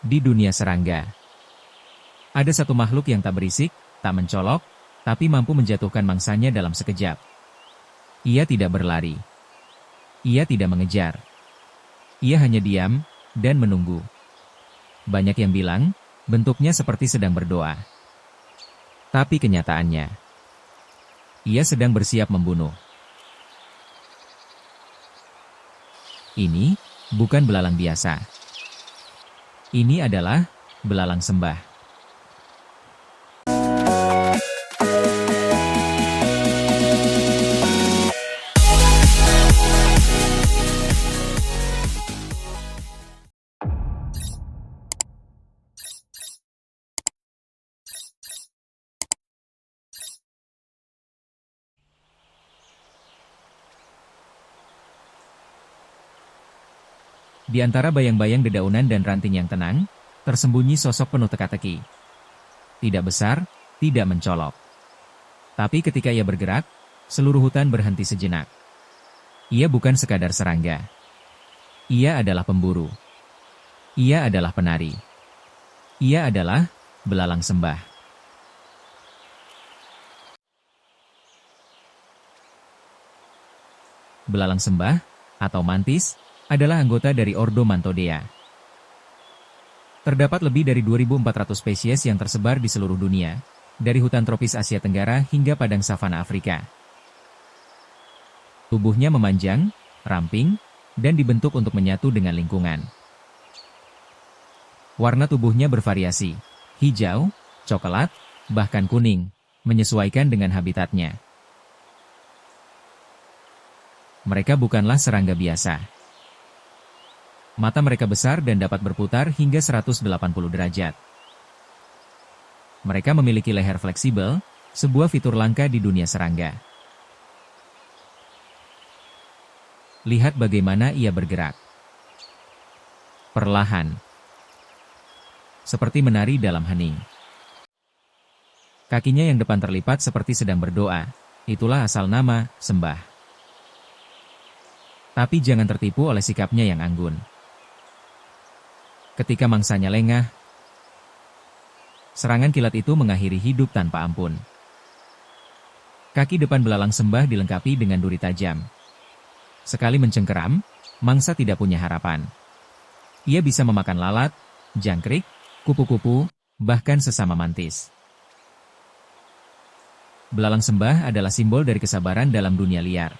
Di dunia serangga, ada satu makhluk yang tak berisik, tak mencolok, tapi mampu menjatuhkan mangsanya dalam sekejap. Ia tidak berlari. Ia tidak mengejar. Ia hanya diam dan menunggu. Banyak yang bilang, bentuknya seperti sedang berdoa. Tapi kenyataannya, ia sedang bersiap membunuh. Ini bukan belalang biasa. Ini adalah belalang sembah. Di antara bayang-bayang dedaunan dan ranting yang tenang, tersembunyi sosok penuh teka-teki. Tidak besar, tidak mencolok. Tapi ketika ia bergerak, seluruh hutan berhenti sejenak. Ia bukan sekadar serangga. Ia adalah pemburu. Ia adalah penari. Ia adalah belalang sembah. Belalang sembah, atau mantis, adalah anggota dari Ordo Mantodea. Terdapat lebih dari 2.400 spesies yang tersebar di seluruh dunia, dari hutan tropis Asia Tenggara hingga padang savana Afrika. Tubuhnya memanjang, ramping, dan dibentuk untuk menyatu dengan lingkungan. Warna tubuhnya bervariasi, hijau, coklat, bahkan kuning, menyesuaikan dengan habitatnya. Mereka bukanlah serangga biasa. Mata mereka besar dan dapat berputar hingga 180 derajat. Mereka memiliki leher fleksibel, sebuah fitur langka di dunia serangga. Lihat bagaimana ia bergerak. Perlahan. Seperti menari dalam hening. Kakinya yang depan terlipat seperti sedang berdoa. Itulah asal nama, sembah. Tapi jangan tertipu oleh sikapnya yang anggun. Ketika mangsanya lengah, serangan kilat itu mengakhiri hidup tanpa ampun. Kaki depan belalang sembah dilengkapi dengan duri tajam. Sekali mencengkeram, mangsa tidak punya harapan. Ia bisa memakan lalat, jangkrik, kupu-kupu, bahkan sesama mantis. Belalang sembah adalah simbol dari kesabaran dalam dunia liar.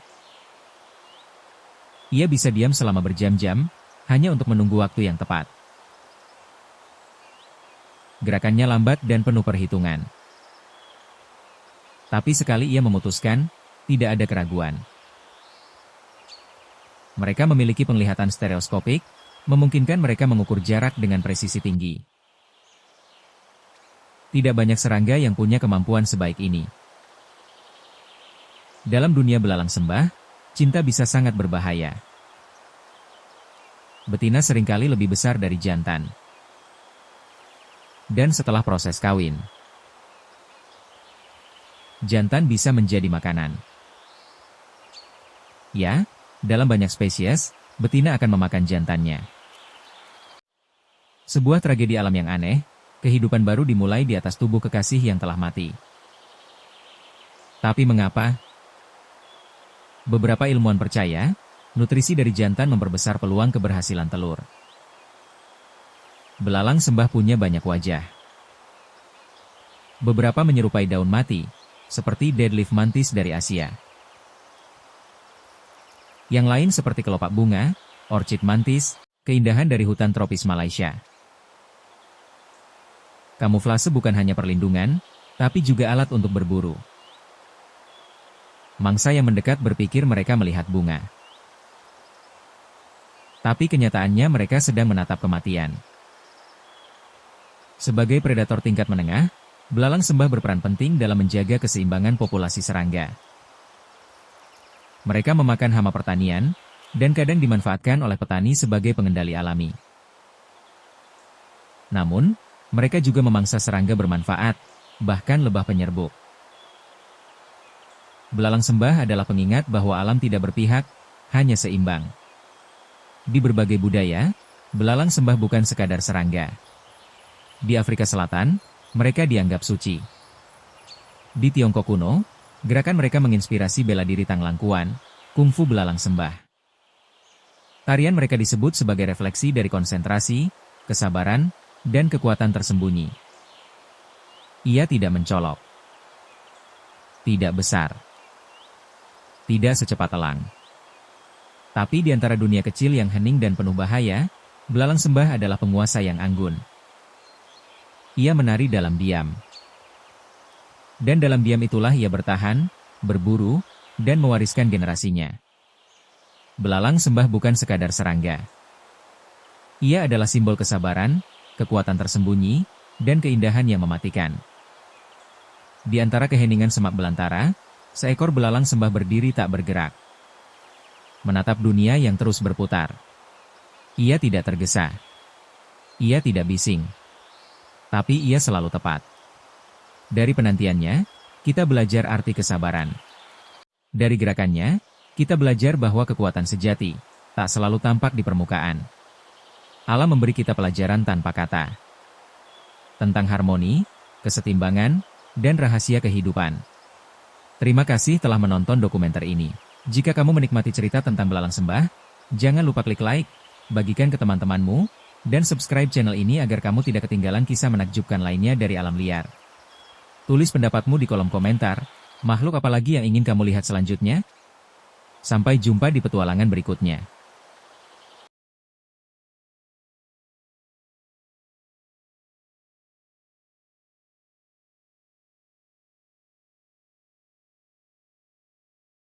Ia bisa diam selama berjam-jam, hanya untuk menunggu waktu yang tepat. Gerakannya lambat dan penuh perhitungan. Tapi sekali ia memutuskan, tidak ada keraguan. Mereka memiliki penglihatan stereoskopik, memungkinkan mereka mengukur jarak dengan presisi tinggi. Tidak banyak serangga yang punya kemampuan sebaik ini. Dalam dunia belalang sembah, cinta bisa sangat berbahaya. Betina seringkali lebih besar dari jantan. Dan setelah proses kawin, jantan bisa menjadi makanan. Ya, dalam banyak spesies, betina akan memakan jantannya. Sebuah tragedi alam yang aneh, kehidupan baru dimulai di atas tubuh kekasih yang telah mati. Tapi mengapa? Beberapa ilmuwan percaya, nutrisi dari jantan memperbesar peluang keberhasilan telur. Belalang sembah punya banyak wajah. Beberapa menyerupai daun mati, seperti deadleaf mantis dari Asia. Yang lain seperti kelopak bunga, orchid mantis, keindahan dari hutan tropis Malaysia. Kamuflase bukan hanya perlindungan, tapi juga alat untuk berburu. Mangsa yang mendekat berpikir mereka melihat bunga. Tapi kenyataannya mereka sedang menatap kematian. Sebagai predator tingkat menengah, belalang sembah berperan penting dalam menjaga keseimbangan populasi serangga. Mereka memakan hama pertanian, dan kadang dimanfaatkan oleh petani sebagai pengendali alami. Namun, mereka juga memangsa serangga bermanfaat, bahkan lebah penyerbuk. Belalang sembah adalah pengingat bahwa alam tidak berpihak, hanya seimbang. Di berbagai budaya, belalang sembah bukan sekadar serangga. Di Afrika Selatan, mereka dianggap suci. Di Tiongkok kuno, gerakan mereka menginspirasi bela diri Tanglangkuan, kungfu belalang sembah. Tarian mereka disebut sebagai refleksi dari konsentrasi, kesabaran, dan kekuatan tersembunyi. Ia tidak mencolok, tidak besar, tidak secepat elang. Tapi di antara dunia kecil yang hening dan penuh bahaya, belalang sembah adalah penguasa yang anggun. Ia menari dalam diam. Dan dalam diam itulah ia bertahan, berburu, dan mewariskan generasinya. Belalang sembah bukan sekadar serangga. Ia adalah simbol kesabaran, kekuatan tersembunyi, dan keindahan yang mematikan. Di antara keheningan semak belantara, seekor belalang sembah berdiri tak bergerak. Menatap dunia yang terus berputar. Ia tidak tergesa. Ia tidak bising. Tapi ia selalu tepat. Dari penantiannya, kita belajar arti kesabaran. Dari gerakannya, kita belajar bahwa kekuatan sejati tak selalu tampak di permukaan. Alam memberi kita pelajaran tanpa kata. Tentang harmoni, kesetimbangan, dan rahasia kehidupan. Terima kasih telah menonton dokumenter ini. Jika kamu menikmati cerita tentang belalang sembah, jangan lupa klik like, bagikan ke teman-temanmu, dan subscribe channel ini agar kamu tidak ketinggalan kisah menakjubkan lainnya dari alam liar. Tulis pendapatmu di kolom komentar, makhluk apalagi yang ingin kamu lihat selanjutnya? Sampai jumpa di petualangan berikutnya.